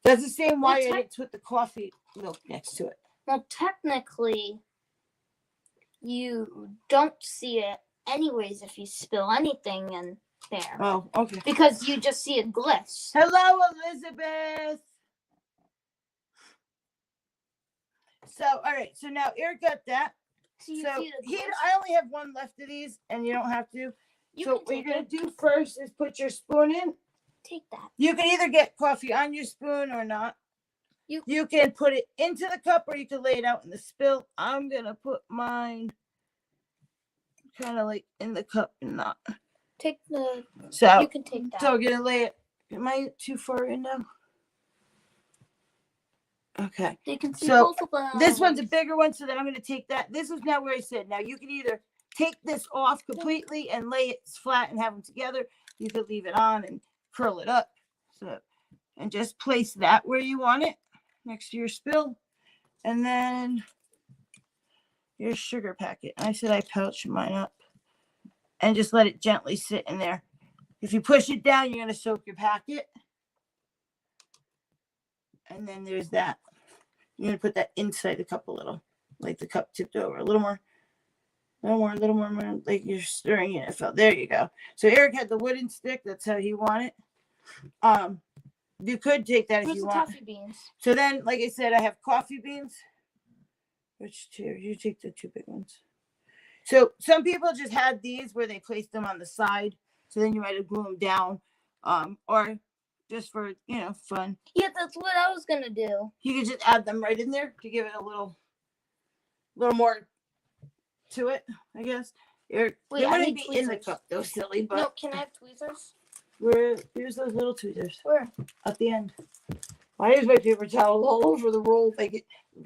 That's the same why I didn't put the coffee milk next to it. Well, technically, you don't see it anyways if you spill anything in there. Oh, okay. Because you just see it gliss. Hello, Elizabeth. So, all right. So now Eric got that. So you So see the gliss. I only have one left of these, and you don't have to. You So can what you're take gonna it. do first is put your spoon in. Take that. You can either get coffee on your spoon or not. You can put it into the cup or you can lay it out in the spill. I'm gonna put mine kind of like in the cup and not. Take the. So You can take that. So I'm gonna lay it. Am I too far in now? Okay. They can see So, both of them. This one's a bigger one, so then I'm gonna take that. This is now where I said. Now you can either take this off completely and lay it flat and have them together. You could leave it on and curl it up. So, and just place that where you want it, next to your spill, and then your sugar packet. I said I pouched mine up, and just let it gently sit in there. If you push it down, you're gonna soak your packet. And then there's that. You're gonna put that inside the cup a little, like the cup tipped over a little more, like you're stirring it. It fell. There you go. So Eric had the wooden stick. That's how he wanted. You could take that if Where's you the want. coffee beans? So then, like I said, I have coffee beans. Which two? You take the two big ones. So some people just had these where they placed them on the side. So then you might have glue them down, or just for fun. Yeah, that's what I was gonna do. You could just add them right in there to give it a little more to it, I guess. They wouldn't be in the cup though, silly. But no, can I have tweezers? Here's those little tweezers Where? at the end. I use my paper towel all over the roll, like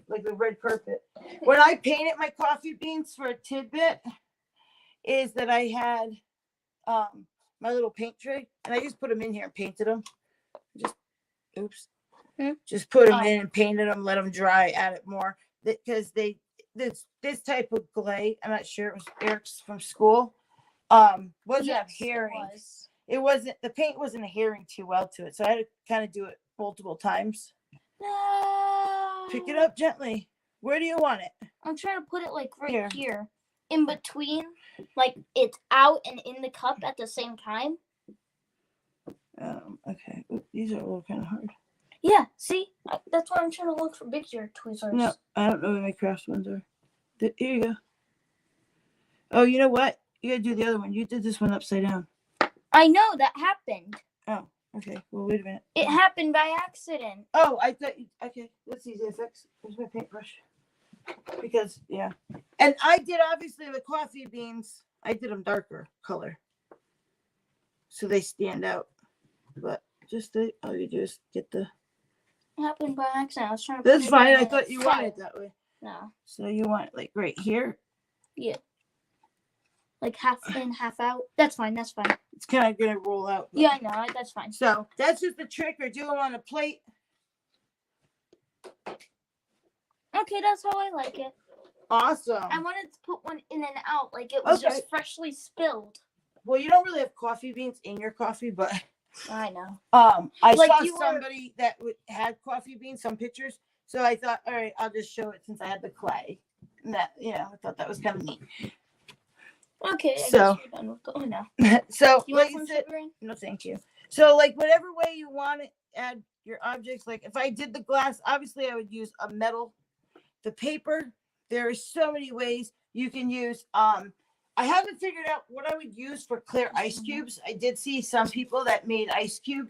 the red carpet. When I painted my coffee beans for a tidbit, is that I had my little paint tray, and I just put them in here and painted them. Just put them in and painted them, let them dry, added more because this type of clay. I'm not sure it was Eric's from school. Wasn't adhering. It wasn't, the paint wasn't adhering too well to it, so I had to kind of do it multiple times. No. Pick it up gently. Where do you want it? I'm trying to put it like right here. In between, like it's out and in the cup at the same time. Okay. Ooh, these are a little kind of hard. Yeah, see? That's why I'm trying to look for bigger tweezers. No, I don't know where my craft ones are. Here you go. Oh, you know what? You gotta do the other one. You did this one upside down. I know, that happened. Oh, okay. Well, wait a minute. It happened by accident. Oh, I thought, okay, that's easy to fix. There's my paintbrush. Because, yeah. And I did, obviously, the coffee beans, I did them darker color. So they stand out. But just, all you do is get the... It happened by accident. I was trying to That's fine. I thought you wanted it that way. No. So you want it, like, right here? Yeah. Like half in, half out. That's fine. That's fine. It's kind of going to roll out. Yeah, I know. That's fine. So that's just a trick, or do them on a plate. Okay, that's how I like it. Awesome. I wanted to put one in and out, like it was just freshly spilled. Well, you don't really have coffee beans in your coffee, but I know. I Like saw somebody that had coffee beans, some pictures. So I thought, all right, I'll just show it since I had the clay. And that, I thought that was kind of neat. Okay, I So- guess we're done with going now. So, You like want you some said, sugar in? no, thank you. So, like, whatever way you want to add your objects, like if I did the glass, obviously I would use a metal. The paper, there are so many ways you can use. I haven't figured out what I would use for clear ice cubes. I did see some people that made ice cube.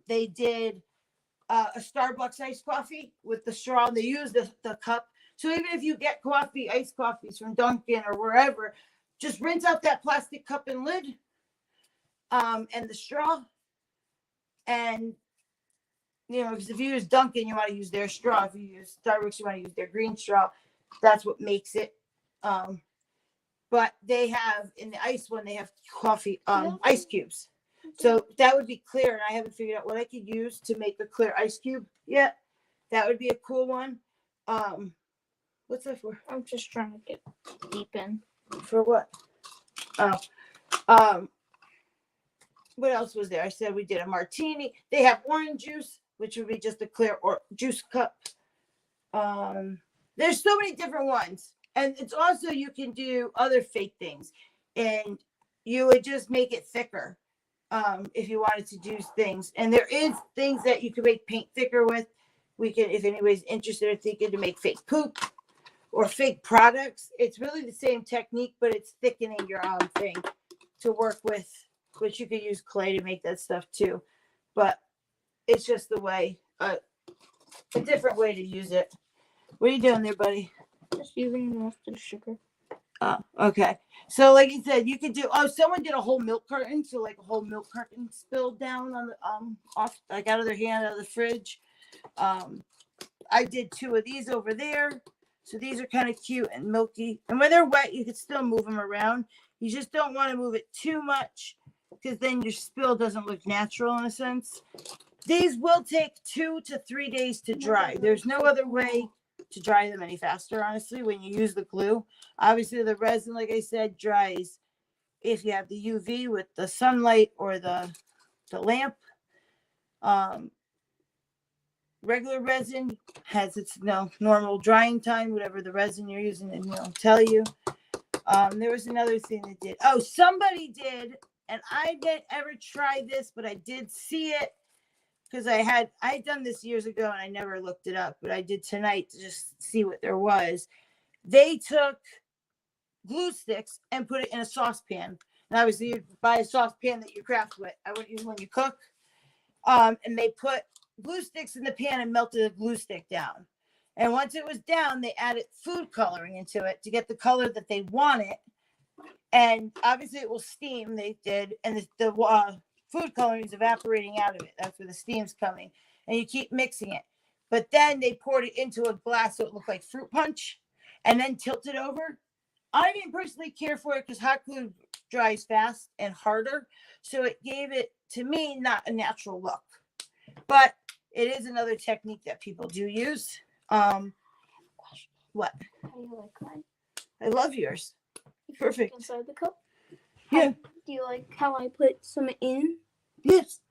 They did a Starbucks iced coffee with the straw. They use the cup. So even if you get iced coffees from Dunkin' or wherever, just rinse out that plastic cup and lid, and the straw. And, because if you use Dunkin', you want to use their straw. If you use Starbucks, you want to use their green straw. That's what makes it. But they have, in the ice one, they have coffee, ice cubes. So that would be clear. And I haven't figured out what I could use to make a clear ice cube yet. That would be a cool one. What's that for? I'm just trying to get deep in. For what? What else was there? I said we did a martini. They have orange juice, which would be just a clear or juice cup. There's so many different ones. And it's also, you can do other fake things. And you would just make it thicker if you wanted to do things. And there is things that you can make paint thicker with. We can, if anybody's interested or thinking to make fake poop or fake products, it's really the same technique, but it's thickening your own thing to work with, which you could use clay to make that stuff too. But it's just the way, a different way to use it. What are you doing there, buddy? Just using the rest of the sugar. Oh, okay. So like you said, you could do, someone did a whole milk carton. So like a whole milk carton spilled down on the, off, like out of their hand, out of the fridge. I did 2 of these over there. So these are kind of cute and milky. And when they're wet, you can still move them around. You just don't want to move it too much because then your spill doesn't look natural in a sense. These will take 2 to 3 days to dry. There's no other way to dry them any faster, honestly, when you use the glue. Obviously, the resin, like I said, dries if you have the UV with the sunlight or the lamp. Regular resin has its normal drying time, whatever the resin you're using, and tell you. There was another thing that did. Oh, somebody did, and I didn't ever try this, but I did see it because I had done this years ago and I never looked it up, but I did tonight to just see what there was. They took glue sticks and put it in a saucepan. And obviously you buy a saucepan that you craft with. I would use when you cook. And they put glue sticks in the pan and melted the glue stick down. And once it was down, they added food coloring into it to get the color that they wanted. And obviously it will steam, they did. And the food coloring is evaporating out of it. That's where the steam's coming. And you keep mixing it. But then they poured it into a glass so it looked like fruit punch and then tilted over. I didn't personally care for it because hot glue dries fast and harder. So it gave it, to me, not a natural look. But it is another technique that people do use. What? How do you like mine? I love yours. Perfect. Inside the cup? Yeah. Do you like how I put some in? Yes.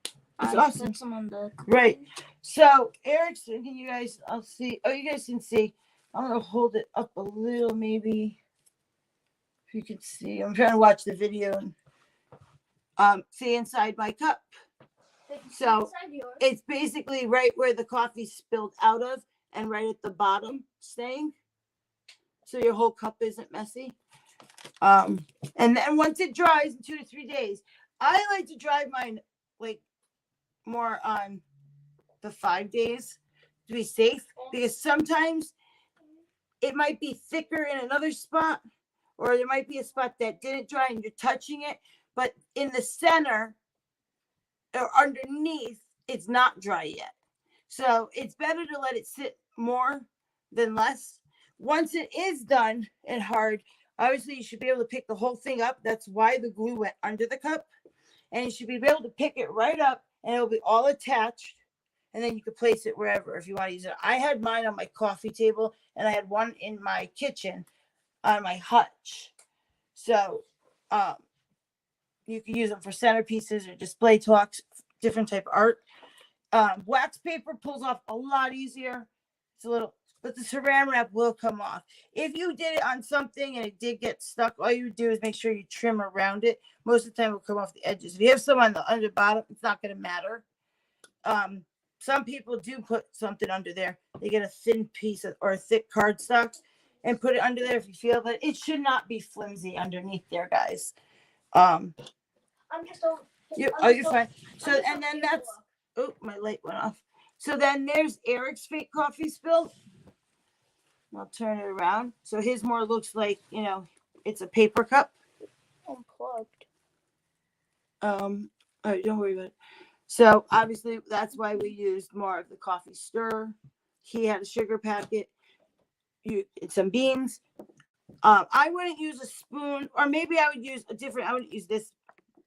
It's awesome. Put some on the Right. So, Erickson, can you guys, I'll see. Oh, you guys can see. I'm going to hold it up a little, maybe. If you can see. I'm trying to watch the video and see inside my cup. So, it's basically right where the coffee spilled out of and right at the bottom staying. So your whole cup isn't messy. And then once it dries in 2 to 3 days, I like to dry mine like more on the 5 days to be safe, because sometimes it might be thicker in another spot, or there might be a spot that didn't dry and you're touching it, but in the center or underneath, it's not dry yet. So it's better to let it sit more than less. Once it is done and hard, obviously you should be able to pick the whole thing up. That's why the glue went under the cup. And you should be able to pick it right up and it'll be all attached. And then you can place it wherever if you want to use it. I had mine on my coffee table and I had one in my kitchen on my hutch. So you can use them for centerpieces or display talks, different type of art. Wax paper pulls off a lot easier. It's a little, but the saran wrap will come off. If you did it on something and it did get stuck, all you would do is make sure you trim around it. Most of the time it will come off the edges. If you have some on the under bottom, it's not going to matter. Some people do put something under there. They get a thin piece of, or a thick cardstock and put it under there if you feel that. It should not be flimsy underneath there, guys. I'm just you're fine. So, and then that's, oh, my light went off. So then there's Eric's fake coffee spill. I'll turn it around. So his more looks like, it's a paper cup. Unplugged. All right, don't worry about it. So obviously that's why we used more of the coffee stir. He had a sugar packet, some beans. I wouldn't use a spoon, or maybe I would use I wouldn't use this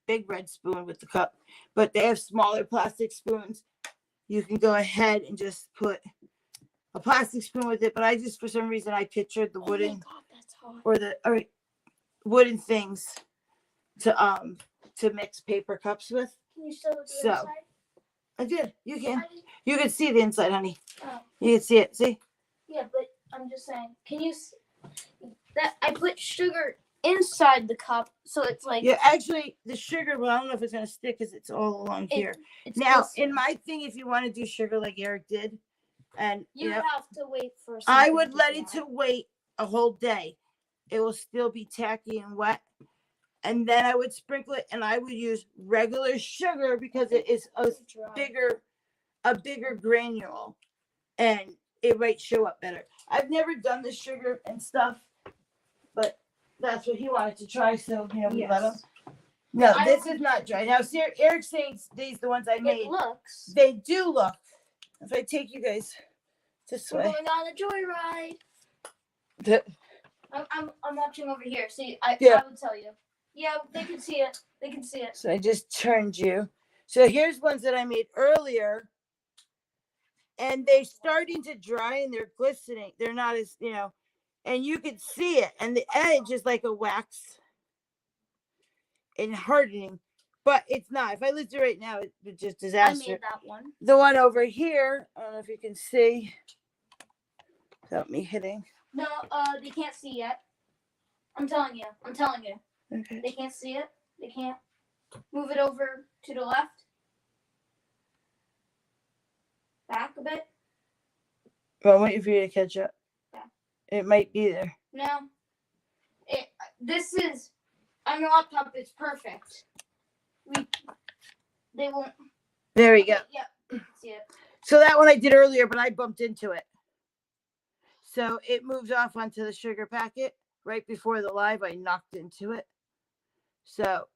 big red spoon with the cup, but they have smaller plastic spoons. You can go ahead and just put a plastic spoon with it, but I just, for some reason, I pictured the wooden wooden things to mix paper cups with. Can you still do So, inside? I did. You can see the inside, honey. Oh. You can see it. See? Yeah, but I'm just saying. Can you that I put sugar inside the cup, so it's like, Yeah, actually, the sugar, well, I don't know if it's going to stick because it's all along here. it's Now, this- in my thing, if you want to do sugar like Eric did, and you have to wait for. I something would to let it dry. to wait a whole day. It will still be tacky and wet. and then I would sprinkle it, and I would use regular sugar because it is a bigger granule, and it might show up better. I've never done the sugar and stuff, but that's what he wanted to try, so we let him. No, this is not dry. Now, Eric's saying these the ones I made. It looks. They do look. If I take you guys this We're way. going on a joyride. I'm watching over here. See, I would tell you. Yeah, they can see it. They can see it. So I just turned you. So here's ones that I made earlier. And they're starting to dry and they're glistening. They're not as, and you can see it. And the edge is like a wax and hardening. But it's not. If I lived it right now, it's just disaster. I made that one. The one over here, I don't know if you can see. Without me hitting. No, they can't see yet. I'm telling you. Okay. They can't see it. They can't. Move it over to the left. Back a bit. Well, I'm waiting for you to catch up. Yeah. It might be there. No. This is on your laptop. It's perfect. They won't. There we go. Yep. You can see it. So that one I did earlier, but I bumped into it. So it moved off onto the sugar packet right before the live. I knocked into it. So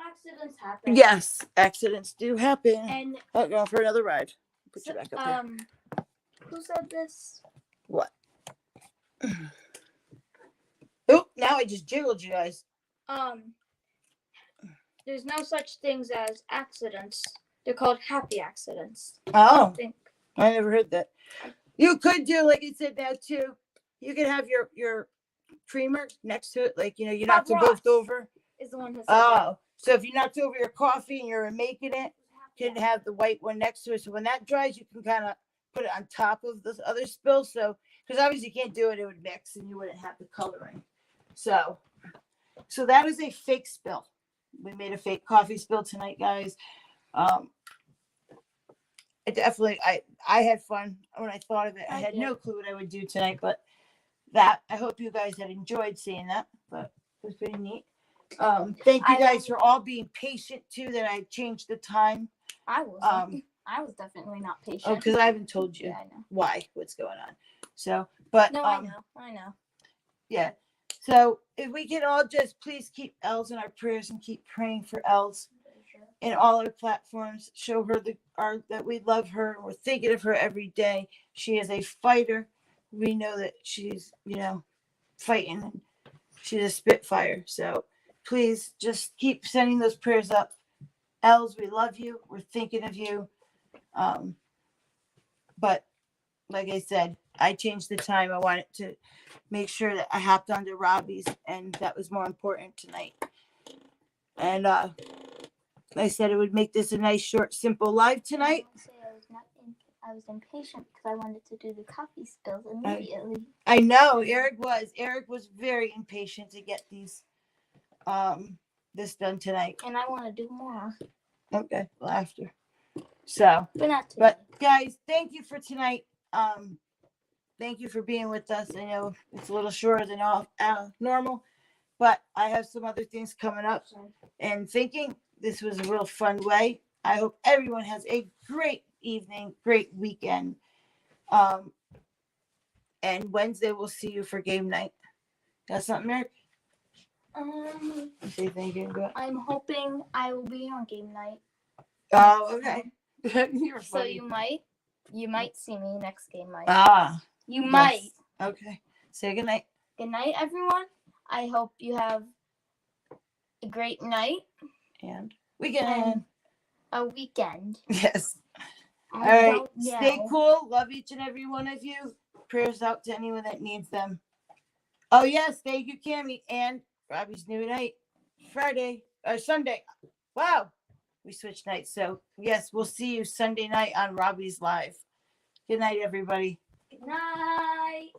accidents happen. Yes, accidents do happen. And going for another ride. Put you back up there. Who said this? What? Oh, now I just jiggled you guys. There's no such things as accidents. They're called happy accidents. Oh, I never heard that. You could do, like I said now too. You could have your creamer next to it, like you knocked them both over. Is the one who said that. So if you knocked over your coffee and you're making it, you can have the white one next to it. So when that dries, you can kind of put it on top of this other spill. So because obviously you can't do it, it would mix and you wouldn't have the coloring. So that is a fake spill. We made a fake coffee spill tonight, guys. I had fun when I thought of it. I had no clue what I would do tonight, but I hope you guys had enjoyed seeing that. But it was pretty neat. Thank you guys for all being patient too. That I changed the time. I was definitely not patient. Oh, because I haven't told you what's going on. So, but no, I know. Yeah. So if we can all just please keep Els in our prayers and keep praying for Els in all our platforms. Show her that we love her. We're thinking of her every day. She is a fighter. We know that she's fighting. And she's a spitfire. So please just keep sending those prayers up. Els, we love you. We're thinking of you. But like I said, I changed the time. I wanted to make sure that I hopped onto Robbie's, and that was more important tonight. And I said it would make this a nice, short, simple live tonight. I was impatient because I wanted to do the coffee spills immediately. I know Eric was very impatient to get these this done tonight. And I want to do more. Okay, well after. So, but not today. But guys, thank you for tonight. Thank you for being with us. I know it's a little shorter than normal, but I have some other things coming up. And thinking this was a real fun way. I hope everyone has a great evening, great weekend. And Wednesday we'll see you for game night. Got something, Eric? I'm hoping I will be on game night. Oh, okay. You're so you might see me next game night. You yes. might. Okay. Say good night. Good night, everyone. I hope you have a great night and weekend. A weekend. Yes. All right. Stay cool. Love each and every one of you. Prayers out to anyone that needs them. Oh yes, thank you, Cammie. And Robbie's new night, Sunday. Wow. We switched nights. So yes, we'll see you Sunday night on Robbie's Live. Good night, everybody. Good night.